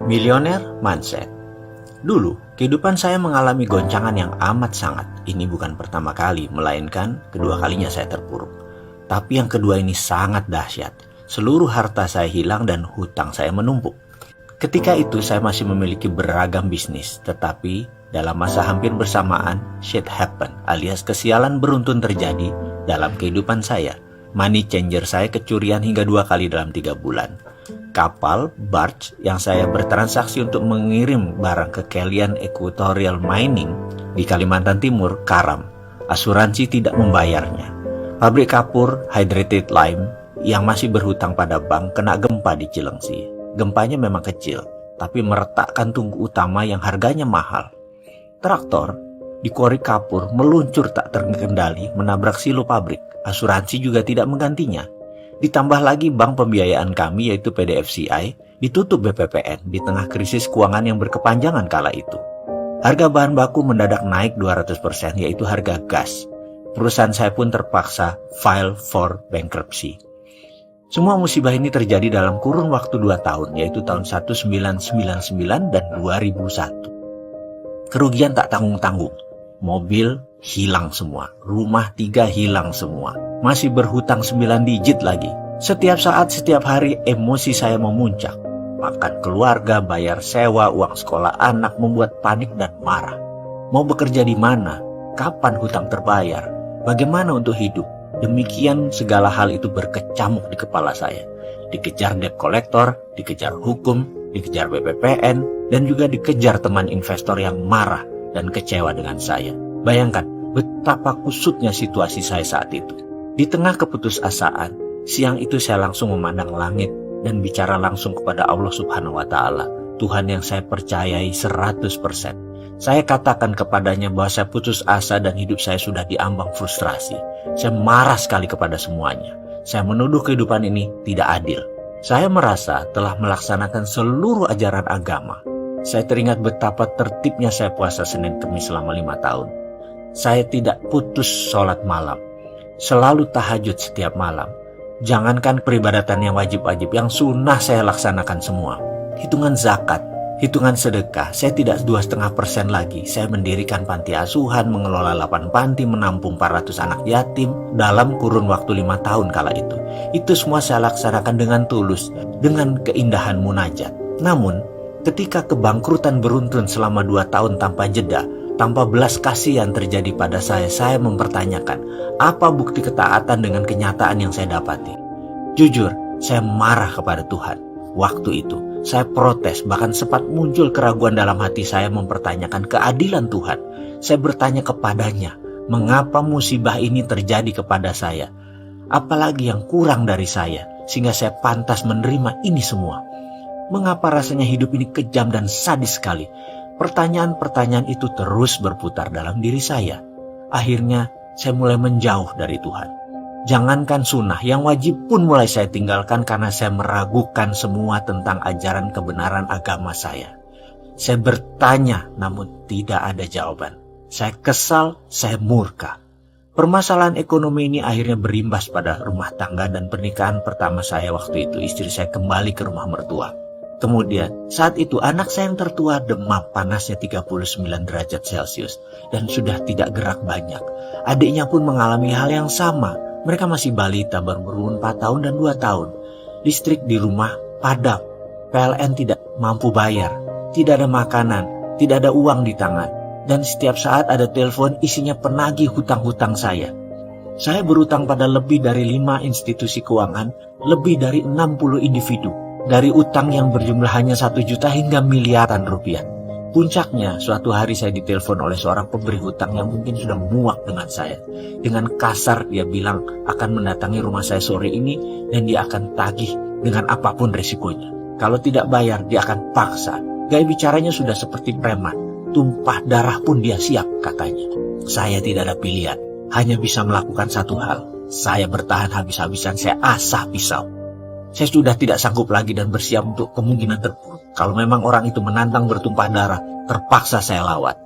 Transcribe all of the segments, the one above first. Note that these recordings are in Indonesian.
Millionaire Mindset. Dulu, kehidupan saya mengalami goncangan yang amat sangat. Ini bukan pertama kali, melainkan kedua kalinya saya terpuruk. Tapi yang kedua ini sangat dahsyat. Seluruh harta saya hilang dan hutang saya menumpuk. Ketika itu saya masih memiliki beragam bisnis, tetapi dalam masa hampir bersamaan, shit happen alias kesialan beruntun terjadi dalam kehidupan saya. Money changer saya kecurian hingga 2 kali dalam 3 bulan. Kapal, barge, yang saya bertransaksi untuk mengirim barang ke Kelian Equatorial Mining di Kalimantan Timur, karam. Asuransi tidak membayarnya. Pabrik kapur, Hydrated Lime, yang masih berhutang pada bank, kena gempa di Cilengsi. Gempanya memang kecil, tapi meretakkan tungku utama yang harganya mahal. Traktor di kuari kapur meluncur tak terkendali menabrak silo pabrik. Asuransi juga tidak menggantinya. Ditambah lagi bank pembiayaan kami yaitu PDFCI ditutup BPPN di tengah krisis keuangan yang berkepanjangan kala itu. Harga bahan baku mendadak naik 200% yaitu harga gas. Perusahaan saya pun terpaksa file for bankruptcy. Semua musibah ini terjadi dalam kurun waktu 2 tahun yaitu tahun 1999 dan 2001. Kerugian tak tanggung-tanggung. Mobil hilang semua, rumah 3 hilang semua, masih berhutang 9 digit lagi. Setiap saat, setiap hari emosi saya memuncak. Makan keluarga, bayar sewa, uang sekolah anak membuat panik dan marah. Mau bekerja di mana? Kapan hutang terbayar? Bagaimana untuk hidup? Demikian segala hal itu berkecamuk di kepala saya. Dikejar debt collector, dikejar hukum, dikejar BPPN, dan juga dikejar teman investor yang marah dan kecewa dengan saya. Bayangkan betapa kusutnya situasi saya saat itu. Di tengah keputusasaan, siang itu saya langsung memandang langit dan bicara langsung kepada Allah Subhanahu wa Ta'ala, Tuhan yang saya percayai 100%. Saya katakan kepadanya bahwa saya putus asa dan hidup saya sudah diambang frustrasi. Saya marah sekali kepada semuanya. Saya menuduh kehidupan ini tidak adil. Saya merasa telah melaksanakan seluruh ajaran agama. Saya teringat betapa tertibnya saya puasa Senin Kemis selama 5 tahun. Saya tidak putus sholat malam. Selalu tahajud setiap malam. Jangankan peribadatan yang wajib-wajib, yang sunnah saya laksanakan semua. Hitungan zakat, hitungan sedekah, saya tidak 2,5% lagi. Saya mendirikan panti asuhan, mengelola 8 panti, menampung 400 anak yatim dalam kurun waktu 5 tahun kala itu. Itu semua saya laksanakan dengan tulus, dengan keindahan munajat. Namun, ketika kebangkrutan beruntun selama 2 tahun tanpa jeda, tanpa belas kasihan terjadi pada saya mempertanyakan, apa bukti ketaatan dengan kenyataan yang saya dapati? Jujur, saya marah kepada Tuhan. Waktu itu, saya protes, bahkan sempat muncul keraguan dalam hati saya mempertanyakan keadilan Tuhan. Saya bertanya kepadanya, mengapa musibah ini terjadi kepada saya? Apalagi yang kurang dari saya, sehingga saya pantas menerima ini semua? Mengapa rasanya hidup ini kejam dan sadis sekali? Pertanyaan-pertanyaan itu terus berputar dalam diri saya. Akhirnya saya mulai menjauh dari Tuhan. Jangankan sunnah, yang wajib pun mulai saya tinggalkan karena saya meragukan semua tentang ajaran kebenaran agama saya. Saya bertanya namun tidak ada jawaban. Saya kesal, saya murka. Permasalahan ekonomi ini akhirnya berimbas pada rumah tangga dan pernikahan pertama saya waktu itu. Istri saya kembali ke rumah mertua. Kemudian saat itu anak saya yang tertua demam panasnya 39 derajat Celcius dan sudah tidak gerak banyak. Adiknya pun mengalami hal yang sama. Mereka masih balita baru berumur 4 tahun dan 2 tahun. Listrik di rumah padam. PLN tidak mampu bayar. Tidak ada makanan, tidak ada uang di tangan. Dan setiap saat ada telepon isinya penagih hutang-hutang saya. Saya berutang pada lebih dari 5 institusi keuangan, lebih dari 60 individu. Dari utang yang berjumlah hanya 1 juta hingga miliaran rupiah. Puncaknya, suatu hari saya ditelepon oleh seorang pemberi hutang yang mungkin sudah muak dengan saya. Dengan kasar dia bilang akan mendatangi rumah saya sore ini dan dia akan tagih dengan apapun resikonya. Kalau tidak bayar, dia akan paksa. Gaya bicaranya sudah seperti preman. Tumpah darah pun dia siap, katanya. Saya tidak ada pilihan, hanya bisa melakukan satu hal. Saya bertahan habis-habisan, saya asah pisau. Saya sudah tidak sanggup lagi dan bersiap untuk kemungkinan terburuk. Kalau memang orang itu menantang bertumpah darah, terpaksa saya lawan.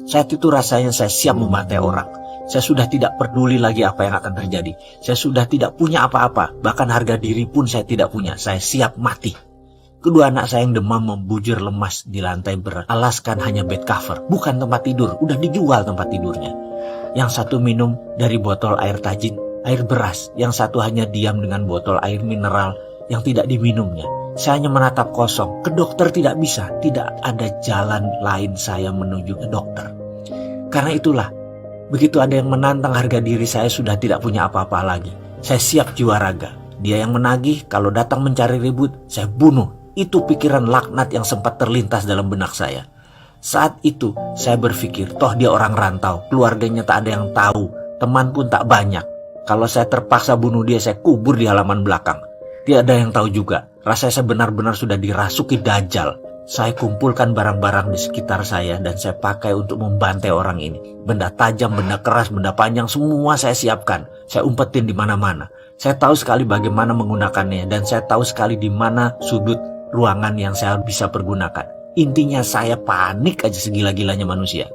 Saat itu rasanya saya siap membantai orang. Saya sudah tidak peduli lagi apa yang akan terjadi. Saya sudah tidak punya apa-apa, bahkan harga diri pun saya tidak punya. Saya siap mati. Kedua anak saya yang demam membujur lemas di lantai beralaskan hanya bed cover, bukan tempat tidur, udah dijual tempat tidurnya. Yang satu minum dari botol air tajin, air beras, yang satu hanya diam dengan botol air mineral yang tidak diminumnya. Saya hanya menatap kosong, ke dokter tidak bisa, tidak ada jalan lain saya menuju ke dokter. Karena itulah, begitu ada yang menantang harga diri saya sudah tidak punya apa-apa lagi. Saya siap jiwa raga. Dia yang menagih, kalau datang mencari ribut, saya bunuh. Itu pikiran laknat yang sempat terlintas dalam benak saya. Saat itu, saya berpikir, toh dia orang rantau, keluarganya tak ada yang tahu, teman pun tak banyak. Kalau saya terpaksa bunuh dia, saya kubur di halaman belakang. Tidak ada yang tahu juga, rasanya saya benar-benar sudah dirasuki dajjal. Saya kumpulkan barang-barang di sekitar saya dan saya pakai untuk membantai orang ini. Benda tajam, benda keras, benda panjang, semua saya siapkan. Saya umpetin di mana-mana. Saya tahu sekali bagaimana menggunakannya dan saya tahu sekali di mana sudut ruangan yang saya bisa pergunakan. Intinya saya panik aja segila-gilanya manusia.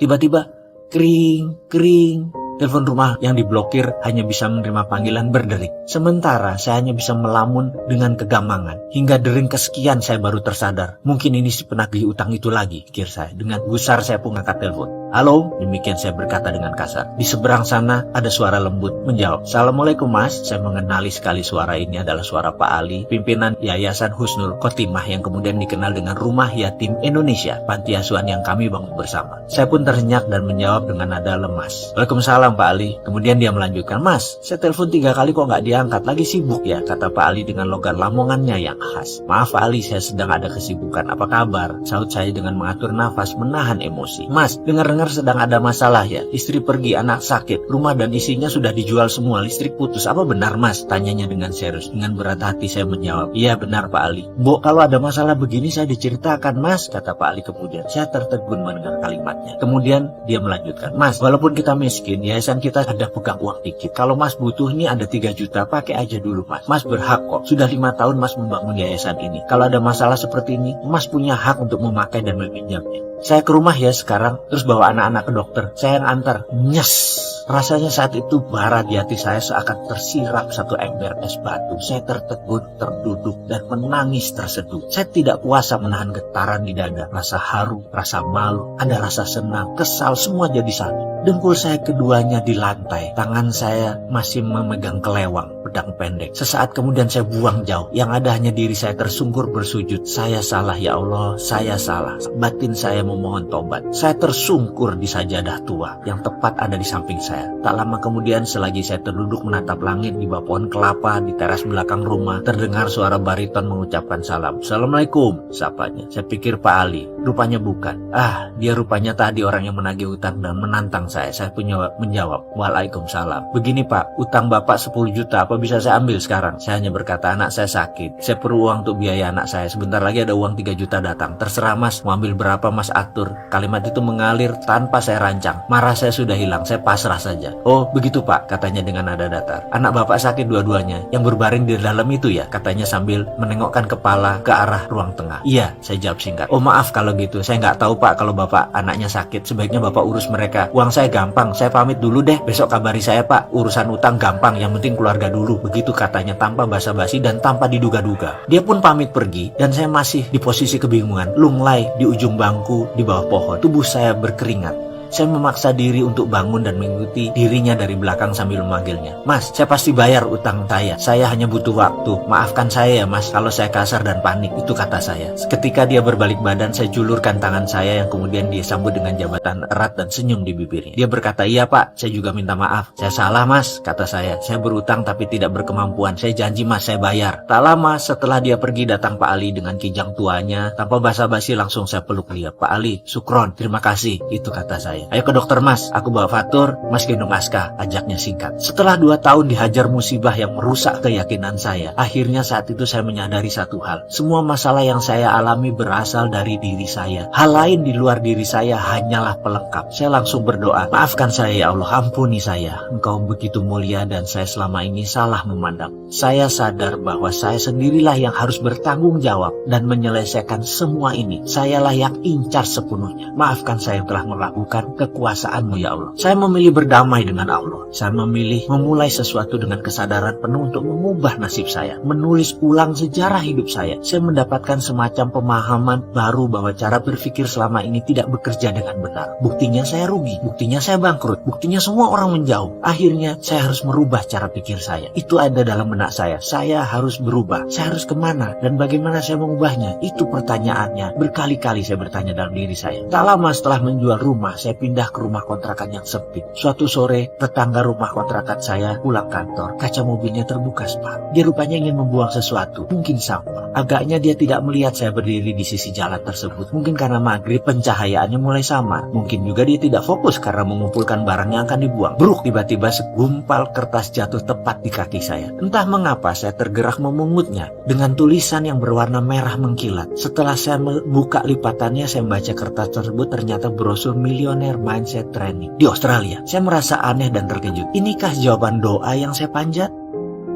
Tiba-tiba, kering. Telepon rumah yang diblokir hanya bisa menerima panggilan berdering. Sementara saya hanya bisa melamun dengan kegamangan. Hingga dering kesekian saya baru tersadar. Mungkin ini si penagih utang itu lagi, pikir saya. Dengan gusar saya pun angkat telepon. Halo, demikian saya berkata dengan kasar. Di seberang sana ada suara lembut menjawab. Assalamualaikum mas, saya mengenali sekali suara ini adalah suara Pak Ali, pimpinan Yayasan Husnul Khotimah yang kemudian dikenal dengan Rumah Yatim Indonesia, panti asuhan yang kami bangun bersama. Saya pun tersenyak dan menjawab dengan nada lemas. Waalaikumsalam Pak Ali. Kemudian dia melanjutkan, mas, saya telepon 3 kali kok nggak diangkat, lagi sibuk ya, kata Pak Ali dengan logat lamongannya yang khas. Maaf Pak Ali, saya sedang ada kesibukan, apa kabar? Sahut saya dengan mengatur nafas menahan emosi. Mas, dengar sedang ada masalah ya, istri pergi, anak sakit, rumah dan isinya sudah dijual semua, listrik putus, apa benar mas? Tanyanya dengan serius. Dengan berat hati saya menjawab, iya benar Pak Ali. Mbok, kalau ada masalah begini saya diceritakan mas, kata Pak Ali kemudian. Saya tertegun mendengar kalimatnya. Kemudian dia melanjutkan, mas, walaupun kita miskin, yayasan kita ada pegang uang dikit. Kalau mas butuh ini ada 3 juta, pakai aja dulu mas. Mas berhak kok, sudah 5 tahun mas membangun yayasan ini. Kalau ada masalah seperti ini, mas punya hak untuk memakai dan meminjamnya. Saya ke rumah ya sekarang, terus bawa anak-anak ke dokter. Saya yang antar. Nyes. Rasanya saat itu bara di hati saya seakan tersiram satu ember es batu. Saya tertegun, terduduk, dan menangis terseduh. Saya tidak kuasa menahan getaran di dada. Rasa haru, rasa malu, ada rasa senang, kesal, semua jadi satu. Dengkul saya keduanya di lantai. Tangan saya masih memegang kelewang, pedang pendek. Sesaat kemudian saya buang jauh. Yang ada hanya diri saya tersungkur bersujud. Saya salah ya Allah, saya salah. Batin saya memohon tobat. Saya tersungkur di sajadah tua yang tepat ada di samping saya. Tak lama kemudian selagi saya terduduk menatap langit di bawah pohon kelapa di teras belakang rumah, terdengar suara bariton mengucapkan salam. Assalamualaikum, sapanya. Saya pikir Pak Ali, rupanya bukan. Dia rupanya tadi orang yang menagih utang dan menantang saya. Saya pun menjawab, Waalaikumsalam. Begini Pak, utang Bapak 10 juta, apa bisa saya ambil sekarang? Saya hanya berkata, anak saya sakit. Saya perlu uang untuk biaya anak saya. Sebentar lagi ada uang 3 juta datang. Terserah mas, mau ambil berapa mas atur. Kalimat itu mengalir tanpa saya rancang. Marah saya sudah hilang, saya pasrah saja. Oh begitu Pak, katanya dengan nada datar. Anak Bapak sakit dua-duanya, yang berbaring di dalam itu ya, katanya sambil menengokkan kepala ke arah ruang tengah. Iya, saya jawab singkat. Oh maaf kalau gitu, saya nggak tahu Pak kalau Bapak anaknya sakit. Sebaiknya Bapak urus mereka. Uang saya gampang, saya pamit dulu deh. Besok kabari saya Pak, urusan utang gampang, yang penting keluarga dulu. Begitu katanya tanpa basa-basi dan tanpa diduga-duga. Dia pun pamit pergi dan saya masih di posisi kebingungan, lunglai di ujung bangku di bawah pohon. Tubuh saya berkeringat. Saya memaksa diri untuk bangun dan mengikuti dirinya dari belakang sambil memanggilnya. Mas, saya pasti bayar utang saya. Saya hanya butuh waktu. Maafkan saya ya mas kalau saya kasar dan panik. Itu kata saya. Ketika dia berbalik badan, saya julurkan tangan saya yang kemudian dia sambut dengan jabatan erat dan senyum di bibirnya. Dia berkata, iya pak, saya juga minta maaf. Saya salah mas, kata saya. Saya berutang tapi tidak berkemampuan. Saya janji mas, saya bayar. Tak lama setelah dia pergi datang Pak Ali dengan kijang tuanya. Tanpa basa-basi langsung saya peluk dia. Pak Ali, sukron, terima kasih. Itu kata saya. Ayo ke dokter mas, aku bawa fatur, mas gendong Aska, ajaknya singkat. Setelah 2 tahun dihajar musibah yang merusak keyakinan saya, akhirnya saat itu saya menyadari satu hal. Semua masalah yang saya alami berasal dari diri saya. Hal lain di luar diri saya hanyalah pelengkap. Saya langsung berdoa, maafkan saya ya Allah, ampuni saya. Engkau begitu mulia dan saya selama ini salah memandang. Saya sadar bahwa saya sendirilah yang harus bertanggung jawab dan menyelesaikan semua ini. Sayalah yang incar sepenuhnya. Maafkan saya yang telah melakukan dalam kekuasaan-Mu ya Allah. Saya memilih berdamai dengan Allah. Saya memilih memulai sesuatu dengan kesadaran penuh untuk mengubah nasib saya, menulis ulang sejarah hidup saya. Saya mendapatkan semacam pemahaman baru bahwa cara berpikir selama ini tidak bekerja dengan benar. Buktinya saya rugi, buktinya saya bangkrut, buktinya semua orang menjauh. Akhirnya saya harus merubah cara pikir saya. Itu ada dalam benak saya. Saya harus berubah. Saya harus kemana dan bagaimana saya mengubahnya? Itu pertanyaannya. Berkali-kali saya bertanya dalam diri saya. Tak lama setelah menjual rumah, saya pindah ke rumah kontrakan yang sempit. Suatu sore, tetangga rumah kontrakan saya pulang kantor. Kaca mobilnya terbuka separuh. Dia rupanya ingin membuang sesuatu. Mungkin sampah. Agaknya dia tidak melihat saya berdiri di sisi jalan tersebut. Mungkin karena maghrib pencahayaannya mulai samar. Mungkin juga dia tidak fokus karena mengumpulkan barang yang akan dibuang. Bruk, tiba-tiba segumpal kertas jatuh tepat di kaki saya. Entah mengapa saya tergerak memungutnya dengan tulisan yang berwarna merah mengkilat. Setelah saya membuka lipatannya, saya membaca kertas tersebut, ternyata brosur Millionaire Mindset Training di Australia. Saya merasa aneh dan terkejut. Inikah jawaban doa yang saya panjat?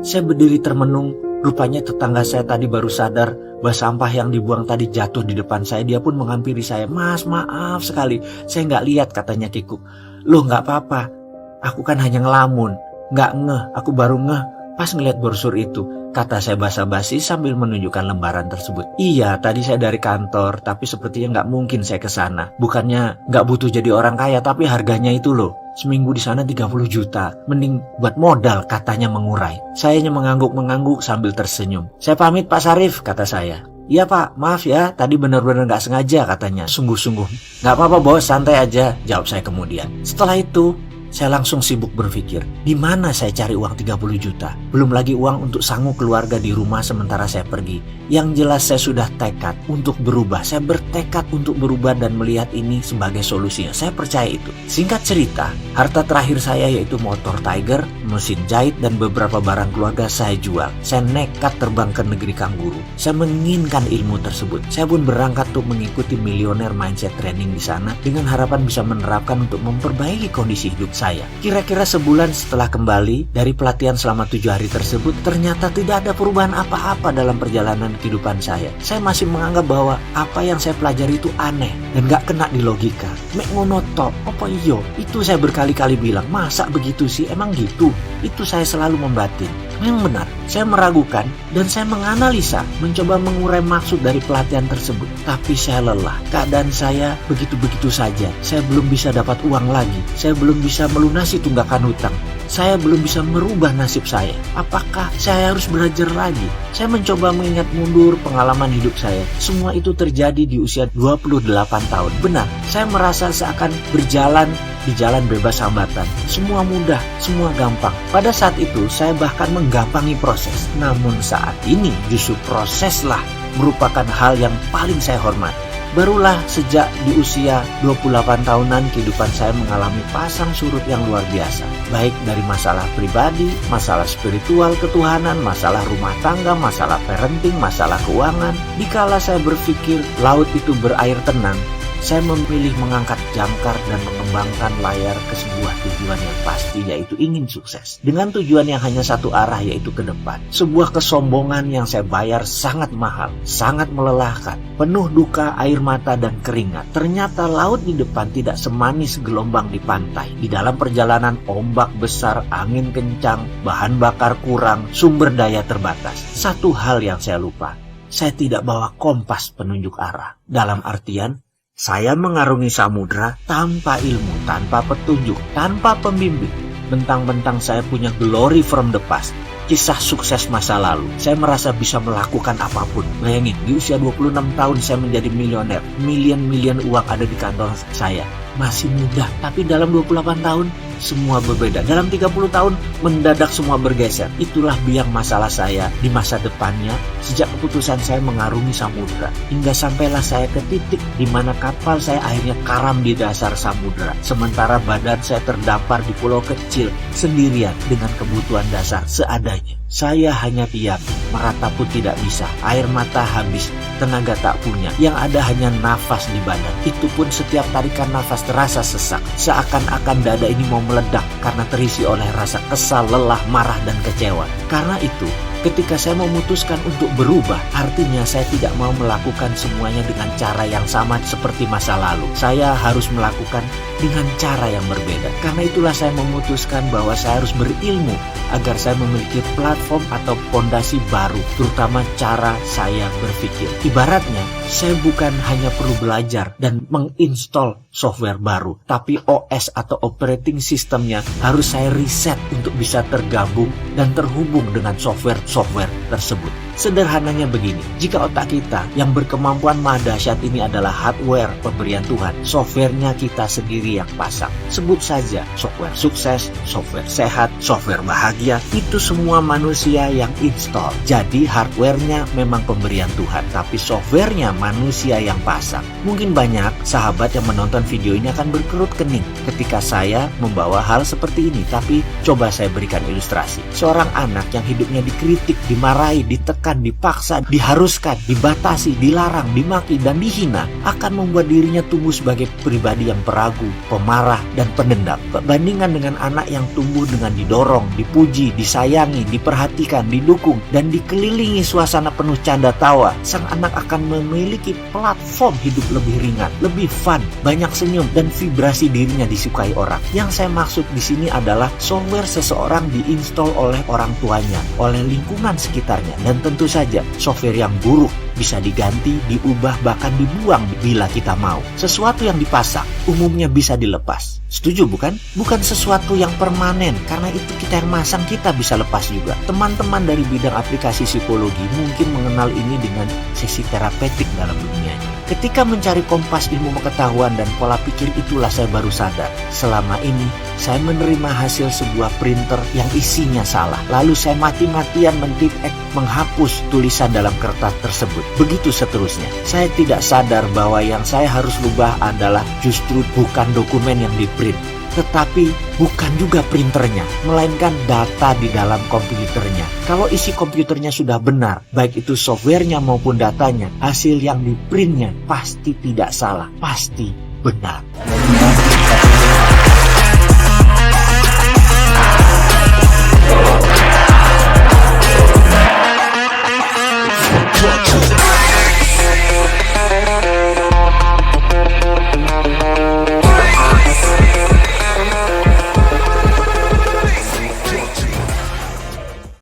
Saya berdiri termenung. Rupanya tetangga saya tadi baru sadar bahwa sampah yang dibuang tadi jatuh di depan saya. Dia pun menghampiri saya. "Mas, maaf sekali, saya nggak lihat," katanya kikuk. "Loh, nggak apa-apa. Aku kan hanya ngelamun. Nggak ngeh, aku baru ngeh pas ngeliat brosur itu," kata saya basa-basi sambil menunjukkan lembaran tersebut. "Iya, tadi saya dari kantor, tapi sepertinya nggak mungkin saya ke sana. Bukannya nggak butuh jadi orang kaya, tapi harganya itu loh. Seminggu di sana 30 juta. Mending buat modal," katanya mengurai. Saya hanya mengangguk-mengangguk sambil tersenyum. "Saya pamit Pak Sarif," kata saya. "Iya Pak, maaf ya, tadi benar-benar nggak sengaja," katanya. Sungguh-sungguh. "Nggak apa-apa bos, santai aja," jawab saya kemudian. Setelah itu, saya langsung sibuk berpikir, di mana saya cari uang 30 juta? Belum lagi uang untuk sanggup keluarga di rumah sementara saya pergi. Yang jelas saya sudah tekad untuk berubah. Saya bertekad untuk berubah dan melihat ini sebagai solusinya. Saya percaya itu. Singkat cerita, harta terakhir saya yaitu motor Tiger, mesin jahit, dan beberapa barang keluarga saya jual. Saya nekat terbang ke negeri kanguru. Saya menginginkan ilmu tersebut. Saya pun berangkat untuk mengikuti Millionaire Mindset Training di sana dengan harapan bisa menerapkan untuk memperbaiki kondisi hidup saya. Kira-kira sebulan setelah kembali dari pelatihan selama 7 hari tersebut, ternyata tidak ada perubahan apa-apa dalam perjalanan kehidupan saya. Saya masih menganggap bahwa apa yang saya pelajari itu aneh dan gak kena di logika. Mek ngono tok, apa iyo? Itu saya berkali-kali bilang, masa begitu sih? Emang gitu? Itu saya selalu membatin. Yang benar, saya meragukan dan saya menganalisa, mencoba mengurai maksud dari pelatihan tersebut. Tapi saya lelah. Keadaan saya begitu-begitu saja. Saya belum bisa dapat uang lagi. Saya belum bisa melunasi tunggakan hutang. Saya belum bisa merubah nasib saya. Apakah saya harus belajar lagi? Saya mencoba mengingat mundur pengalaman hidup saya. Semua itu terjadi di usia 28 tahun. Benar, saya merasa seakan berjalan di jalan bebas hambatan. Semua mudah, semua gampang. Pada saat itu, saya bahkan menggampangi proses. Namun saat ini, justru proseslah merupakan hal yang paling saya hormati. Barulah sejak di usia 28 tahunan kehidupan saya mengalami pasang surut yang luar biasa. Baik dari masalah pribadi, masalah spiritual, ketuhanan, masalah rumah tangga, masalah parenting, masalah keuangan. Dikala saya berpikir laut itu berair tenang, saya memilih mengangkat jangkar dan mengembangkan layar ke sebuah tujuan yang pasti, yaitu ingin sukses. Dengan tujuan yang hanya satu arah, yaitu ke depan. Sebuah kesombongan yang saya bayar sangat mahal, sangat melelahkan, penuh duka, air mata, dan keringat. Ternyata laut di depan tidak semanis gelombang di pantai. Di dalam perjalanan, ombak besar, angin kencang, bahan bakar kurang, sumber daya terbatas. Satu hal yang saya lupa, saya tidak bawa kompas penunjuk arah. Dalam artian, saya mengarungi samudra tanpa ilmu, tanpa petunjuk, tanpa pembimbing. Bentang-bentang saya punya glory from the past, kisah sukses masa lalu. Saya merasa bisa melakukan apapun. Bayangin, di usia 26 tahun saya menjadi miliuner. Milian-milian uang ada di kantong saya. Masih muda, tapi dalam 28 tahun semua berbeda. Dalam 30 tahun mendadak semua bergeser. Itulah biang masalah saya di masa depannya sejak keputusan saya mengarungi samudra. Hingga sampailah saya ke titik di mana kapal saya akhirnya karam di dasar samudra. Sementara badan saya terdampar di pulau kecil sendirian dengan kebutuhan dasar seadanya. Saya hanya diam, merata pun tidak bisa. Air mata habis, tenaga tak punya. Yang ada hanya nafas di badan. Itu pun setiap tarikan nafas terasa sesak. Seakan-akan dada ini mau meledak karena terisi oleh rasa kesal, lelah, marah, dan kecewa. Karena itu, Ketika saya memutuskan untuk berubah, artinya saya tidak mau melakukan semuanya dengan cara yang sama seperti masa lalu. Saya harus melakukan dengan cara yang berbeda. Karena itulah saya memutuskan bahwa saya harus berilmu agar saya memiliki platform atau fondasi baru, terutama cara saya berpikir. Ibaratnya, saya bukan hanya perlu belajar dan menginstall software baru, tapi OS atau operating systemnya harus saya reset untuk bisa tergabung dan terhubung dengan software tersebut. Sederhananya begini, jika otak kita yang berkemampuan maha dahsyat ini adalah hardware pemberian Tuhan, softwarenya kita sendiri yang pasang. Sebut saja software sukses, software sehat, software bahagia, itu semua manusia yang install. Jadi hardwarenya memang pemberian Tuhan, tapi softwarenya manusia yang pasang. Mungkin banyak sahabat yang menonton video ini akan berkerut kening ketika saya membawa hal seperti ini, tapi coba saya berikan ilustrasi. Seorang anak yang hidupnya dikritik, dimarahi, ditekan, dipaksa, diharuskan, dibatasi, dilarang, dimaki, dan dihina akan membuat dirinya tumbuh sebagai pribadi yang peragu, pemarah, dan pendendam. Bandingkan dengan anak yang tumbuh dengan didorong, dipuji, disayangi, diperhatikan, didukung, dan dikelilingi suasana penuh canda tawa, sang anak akan memiliki platform hidup lebih ringan, lebih fun, banyak senyum, dan vibrasi dirinya disukai orang. Yang saya maksud di sini adalah software seseorang diinstal oleh orang tuanya, oleh lingkungan sekitarnya, dan tentu saja software yang buruk bisa diganti, diubah, bahkan dibuang bila kita mau. Sesuatu yang dipasang umumnya bisa dilepas. Setuju bukan? Bukan sesuatu yang permanen, karena itu kita yang masang, kita bisa lepas juga. Teman-teman dari bidang aplikasi psikologi mungkin mengenal ini dengan sesi terapeutik dalam dunianya. Ketika mencari kompas ilmu pengetahuan dan pola pikir, itulah saya baru sadar. Selama ini saya menerima hasil sebuah printer yang isinya salah. Lalu saya mati-matian mendetek, menghapus tulisan dalam kertas tersebut. Begitu seterusnya. Saya tidak sadar bahwa yang saya harus rubah adalah justru bukan dokumen yang diprint, tetapi bukan juga printernya, melainkan data di dalam komputernya. Kalau isi komputernya sudah benar, baik itu softwarenya maupun datanya, hasil yang diprintnya pasti tidak salah, pasti benar.